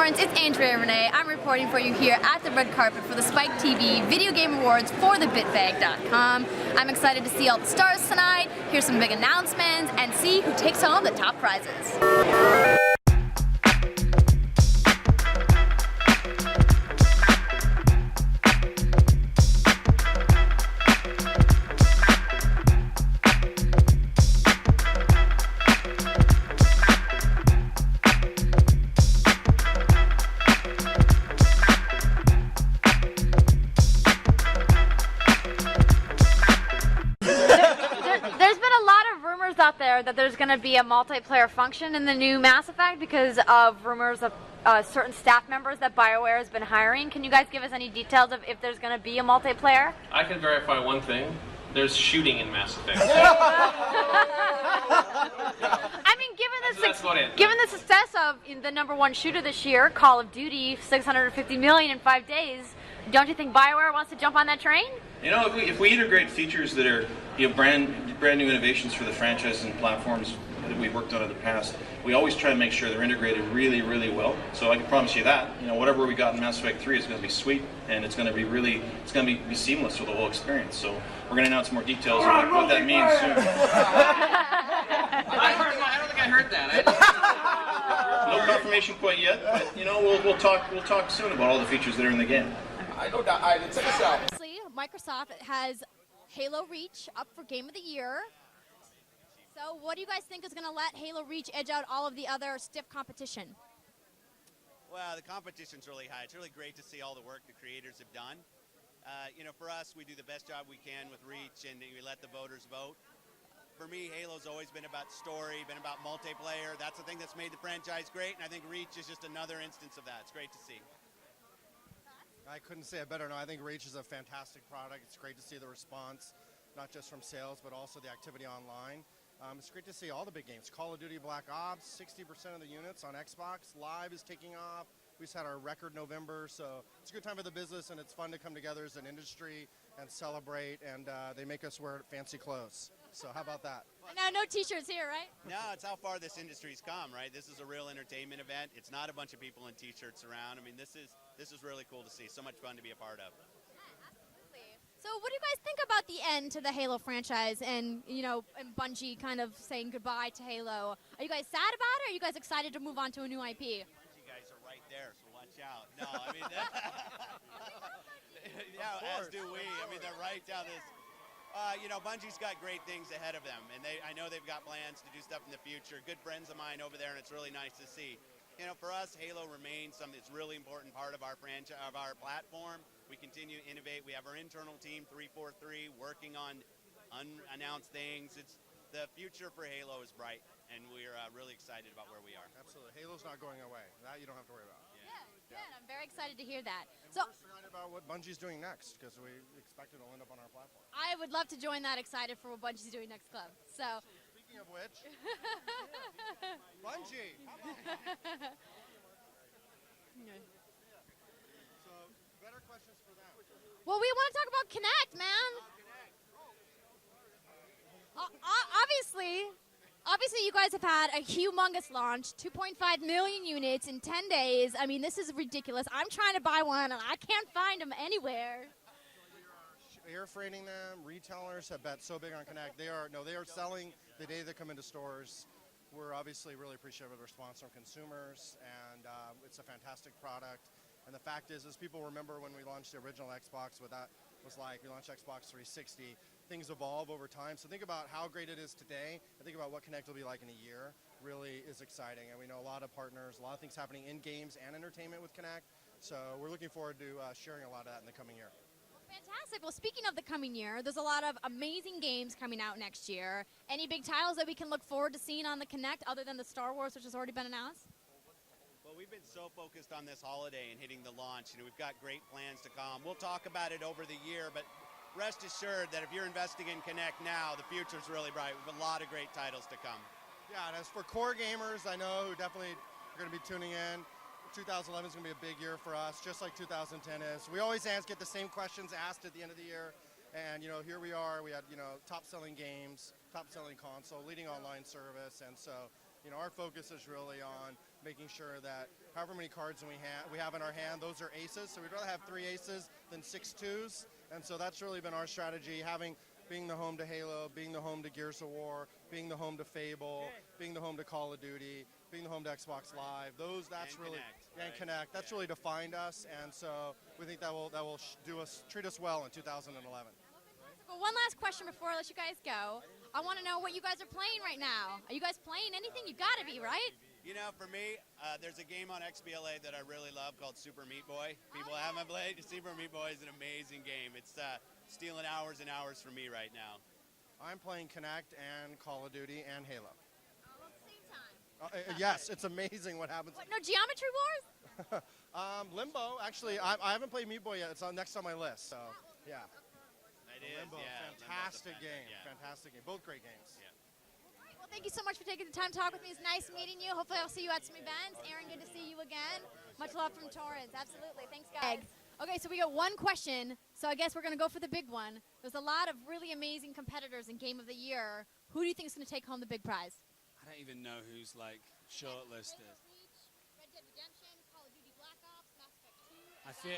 Torrance, it's Andrea Rene. I'm reporting for you here at the red carpet for the Spike TV Video Game Awards for the bitbag.com. I'm excited to see all the stars tonight, hear some big announcements, and see who takes home the top prizes. Out there that there's going to be a multiplayer function in the new Mass Effect because of rumors of certain staff members that BioWare has been hiring. Can you guys give us any details of if there's going to be a multiplayer? I can verify one thing. There's shooting in Mass Effect. I mean, given the success of the #1 shooter this year, Call of Duty, 650 million in 5 days, don't you think BioWare wants to jump on that train? You know, if we integrate features that are brand new innovations for the franchises and platforms that we've worked on in the past, we always try to make sure they're integrated really, really well. So I can promise you that, whatever we got in Mass Effect 3 is going to be sweet, and it's going to be really, be seamless with the whole experience. So we're going to announce more details about what that means soon. I don't think I heard that. No confirmation quite yet, but we'll talk soon about all the features that are in the game. I know that. Check this out. Obviously, Microsoft has Halo Reach up for Game of the Year. So what do you guys think is going to let Halo Reach edge out all of the other stiff competition? Well, the competition's really high. It's really great to see all the work the creators have done. For us, we do the best job we can with Reach, and we let the voters vote. For me, Halo's always been about story, been about multiplayer. That's the thing that's made the franchise great, and I think Reach is just another instance of that. It's great to see. I couldn't say it better. No, I think Reach is a fantastic product. It's great to see the response, not just from sales, but also the activity online. It's great to see all the big games. Call of Duty Black Ops, 60% of the units on Xbox Live is taking off. We just had our record November, so it's a good time for the business, and it's fun to come together as an industry and celebrate, and they make us wear fancy clothes. So how about that? Now, no t-shirts here, right? No, it's how far this industry's come, right? This is a real entertainment event. It's not a bunch of people in t-shirts around. I mean, this is really cool to see. So much fun to be a part of. Yeah, absolutely. So what do you guys think about the end to the Halo franchise and, and Bungie kind of saying goodbye to Halo? Are you guys sad about it, or are you guys excited to move on to a new IP? Bungie guys are right there, so watch out. No, I mean, yeah, as do we. I mean, they're right down this. Bungie's got great things ahead of them, and I know they've got plans to do stuff in the future. Good friends of mine over there, and it's really nice to see. For us, Halo remains something that's really important part of our franchise, of our platform. We continue to innovate. We have our internal team, 343, working on unannounced things. The future for Halo is bright, and we're really excited about where we are. Absolutely. Halo's not going away. That you don't have to worry about. Yeah, I'm very excited to hear that. So we're excited about what Bungie's doing next, because we expect it'll end up on our platform. I would love to join that, excited for what Bungie's doing next, club. So speaking of which, Bungie. So better questions for them. Well, we want to talk about Kinect, man. Obviously, you guys have had a humongous launch, 2.5 million units in 10 days. I mean, this is ridiculous. I'm trying to buy one, and I can't find them anywhere. We are air-freighting them. Retailers have bet so big on Kinect. They are selling the day they come into stores. We're obviously really appreciative of the response from consumers, and it's a fantastic product. And the fact is people remember when we launched the original Xbox, what that was like. We launched Xbox 360. Things evolve over time. So think about how great it is today, and think about what Kinect will be like in a year. Really is exciting. And we know a lot of partners, a lot of things happening in games and entertainment with Kinect. So we're looking forward to sharing a lot of that in the coming year. Fantastic. Well, speaking of the coming year, there's a lot of amazing games coming out next year. Any big titles that we can look forward to seeing on the Kinect other than the Star Wars, which has already been announced? Well, we've been so focused on this holiday and hitting the launch. We've got great plans to come. We'll talk about it over the year, but rest assured that if you're investing in Kinect now, the future's really bright. We have a lot of great titles to come. Yeah, and as for core gamers, I know who definitely are going to be tuning in. 2011 is going to be a big year for us, just like 2010 is. We always get the same questions asked at the end of the year, and here we are. We had top-selling games, top-selling console, leading online service, and so our focus is really on making sure that however many cards we have in our hand, those are aces. So we'd rather have 3 aces than 6 twos. And so that's really been our strategy, being the home to Halo, being the home to Gears of War, being the home to Fable, being the home to Call of Duty, being the home to Xbox Live. That's really Connect. That's really defined us, and so we think that will treat us well in 2011. Well, one last question before I let you guys go. I want to know what you guys are playing right now. Are you guys playing anything? You got to be, right? For me, there's a game on XBLA that I really love called Super Meat Boy. People haven't played. Super Meat Boy is an amazing game. It's stealing hours and hours from me right now. I'm playing Connect and Call of Duty and Halo. All at the same time. Yes, it's amazing what happens. What, no Geometry Wars? Limbo, actually, I haven't played Meat Boy yet. It's next on my list, so yeah. It is, Limbo, fantastic game. Fantastic game. Both great games. Yeah. Well, thank you so much for taking the time to talk with me. It's nice meeting you. Hopefully I'll see you at some events. Aaron, good to see you again. Much love from Torrance. Absolutely. Thanks, guys. Okay, so we got one question. So I guess we're going to go for the big one. There's a lot of really amazing competitors in Game of the Year. Who do you think is going to take home the big prize? I don't even know who's shortlisted. Red Dead Redemption, Call of Duty Black Ops, Mass Effect 2.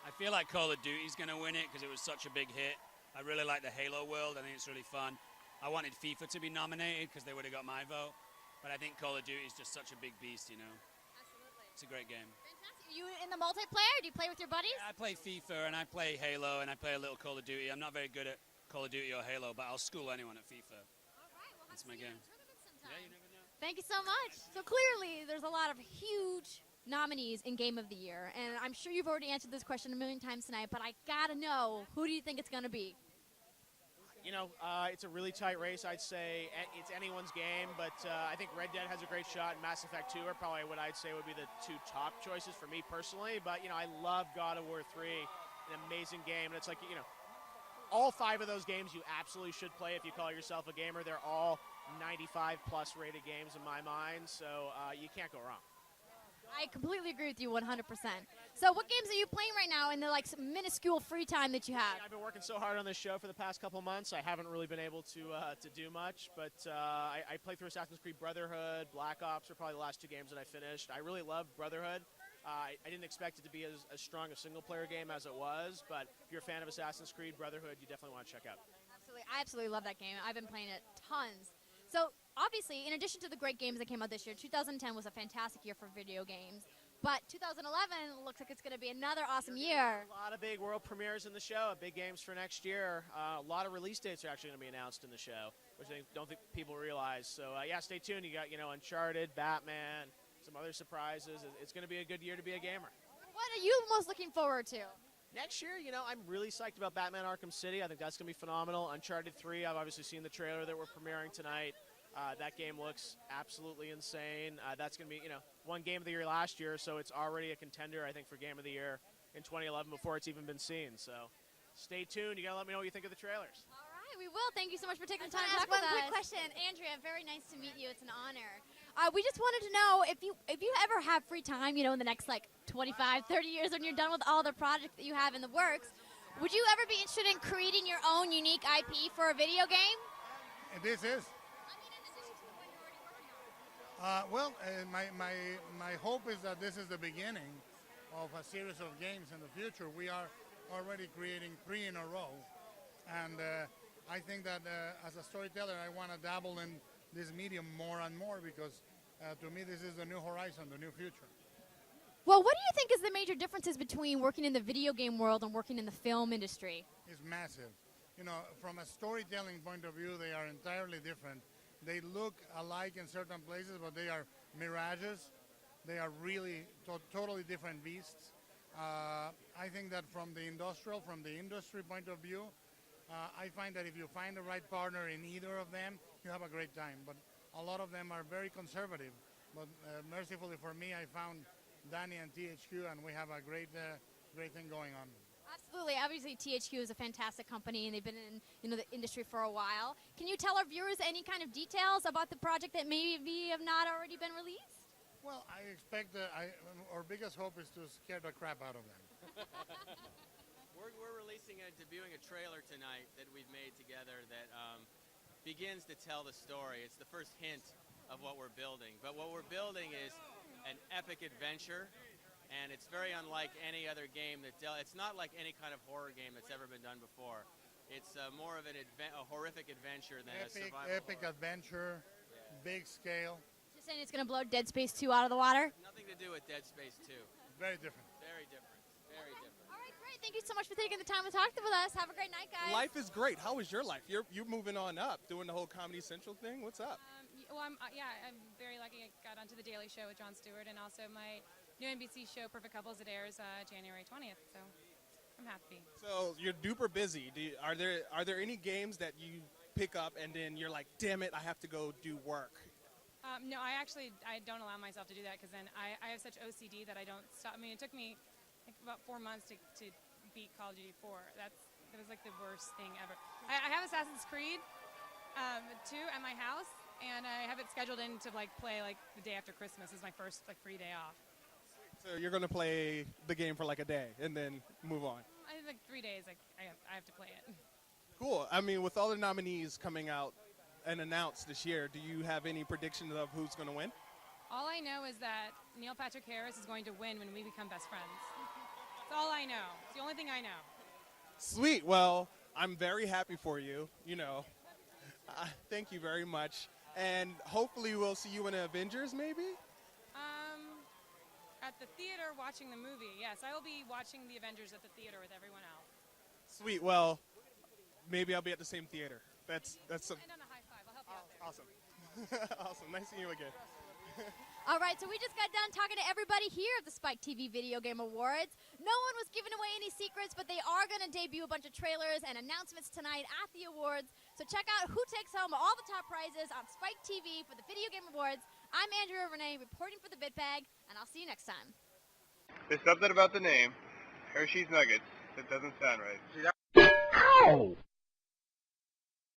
I feel like Call of Duty's going to win it because it was such a big hit. I really like the Halo world. I think it's really fun. I wanted FIFA to be nominated because they would have got my vote. But I think Call of Duty is just such a big beast, Absolutely. It's a great game. Fantastic. Are you in the multiplayer? Do you play with your buddies? Yeah, I play FIFA and I play Halo and I play a little Call of Duty. I'm not very good at Call of Duty or Halo, but I'll school anyone at FIFA. All right. We'll have That's to my see you in game. a tournament sometime. Yeah, you never know. Thank you so much. So clearly, there's a lot of huge nominees in Game of the Year, and I'm sure you've already answered this question a million times tonight, but I gotta know, who do you think it's gonna be? It's a really tight race. I'd say it's anyone's game, but I think Red Dead has a great shot, and Mass Effect 2 are probably what I'd say would be the 2 top choices for me personally. But, I love God of War 3, an amazing game. And it's like, all 5 of those games you absolutely should play if you call yourself a gamer. They're all 95-plus rated games in my mind, so you can't go wrong. I completely agree with you 100%. So what games are you playing right now in the minuscule free time that you have? I've been working so hard on this show for the past couple months. I haven't really been able to do much, but I played through Assassin's Creed Brotherhood. Black Ops are probably the last 2 games that I finished. I really loved Brotherhood. I didn't expect it to be as strong a single-player game as it was, but if you're a fan of Assassin's Creed Brotherhood, you definitely want to check out. Absolutely. I absolutely love that game. I've been playing it tons. So obviously, in addition to the great games that came out this year, 2010 was a fantastic year for video games. But 2011 looks like it's going to be another awesome year. A lot of big world premieres in the show, big games for next year. A lot of release dates are actually going to be announced in the show, which I don't think people realize. So, stay tuned. You got, Uncharted, Batman, some other surprises. It's going to be a good year to be a gamer. What are you most looking forward to? Next year, I'm really psyched about Batman Arkham City. I think that's going to be phenomenal. Uncharted 3, I've obviously seen the trailer that we're premiering tonight. That game looks absolutely insane. That's going to be, one game of the year last year, so it's already a contender, I think, for game of the year in 2011 before it's even been seen. So stay tuned. You got to let me know what you think of the trailers. All right, we will. Thank you so much for taking the time to ask talk with us. one quick question. Andrea, very nice to meet you. It's an honor. We just wanted to know if you ever have free time, in the next 25, 30 years when you're done with all the projects that you have in the works, would you ever be interested in creating your own unique IP for a video game? This is. My hope is that this is the beginning of a series of games in the future. We are already creating 3 in a row, and I think that as a storyteller, I want to dabble in this medium more and more because to me this is the new horizon, the new future. Well, what do you think is the major differences between working in the video game world and working in the film industry? It's massive. From a storytelling point of view, they are entirely different. They look alike in certain places, but they are mirages. They are really totally different beasts. I think that from the industry point of view, I find that if you find the right partner in either of them, you have a great time. But a lot of them are very conservative. But mercifully for me, I found Danny and THQ, and we have a great thing going on. Absolutely. Obviously, THQ is a fantastic company, and they've been in the industry for a while. Can you tell our viewers any kind of details about the project that maybe have not already been released? Well, I expect our biggest hope is to scare the crap out of them. We're releasing and debuting a trailer tonight that we've made together that begins to tell the story. It's the first hint of what we're building. But what we're building is an epic adventure, and it's very unlike any other game it's not like any kind of horror game that's ever been done before. It's more of a horrific adventure than a survival epic horror. adventure, big scale. Just saying it's going to blow Dead Space 2 out of the water? Nothing to do with Dead Space 2. Very different. Very different. Very different. All right, great. Thank you so much for taking the time to talk with us. Have a great night, guys. Life is great. How is your life? You're moving on up, doing the whole Comedy Central thing. What's up? Well, I'm very lucky. I got onto The Daily Show with Jon Stewart, and also my new NBC show, Perfect Couples, that airs January 20th. So I'm happy. So you're duper busy. Are there any games that you pick up and then you're like, damn it, I have to go do work? No, I don't allow myself to do that because then I have such OCD that I don't stop. I mean, it took me like about 4 months to beat Call of Duty 4. That was like the worst thing ever. I have Assassin's Creed 2 at my house. And I have it scheduled in to play the day after Christmas is my first free day off. So you're going to play the game for like a day and then move on? I have 3 days. I have to play it. Cool. I mean, with all the nominees coming out and announced this year, do you have any predictions of who's going to win? All I know is that Neil Patrick Harris is going to win when we become best friends. That's all I know. It's the only thing I know. Sweet. Well, I'm very happy for you. Thank you very much. And hopefully we'll see you in Avengers, maybe? At the theater watching the movie, yes. I will be watching the Avengers at the theater with everyone else. Sweet. Well, maybe I'll be at the same theater. That's some... And on a high five. I'll help you out there. Awesome. Awesome. Nice seeing you again. All right, so we just got done talking to everybody here at the Spike TV Video Game Awards. No one was giving away any secrets, but they are going to debut a bunch of trailers and announcements tonight at the awards. So check out who takes home all the top prizes on Spike TV for the Video Game Awards. I'm Andrea Rene reporting for the Bit Bag, and I'll see you next time. There's something about the name, Hershey's Nuggets, that doesn't sound right. Ow!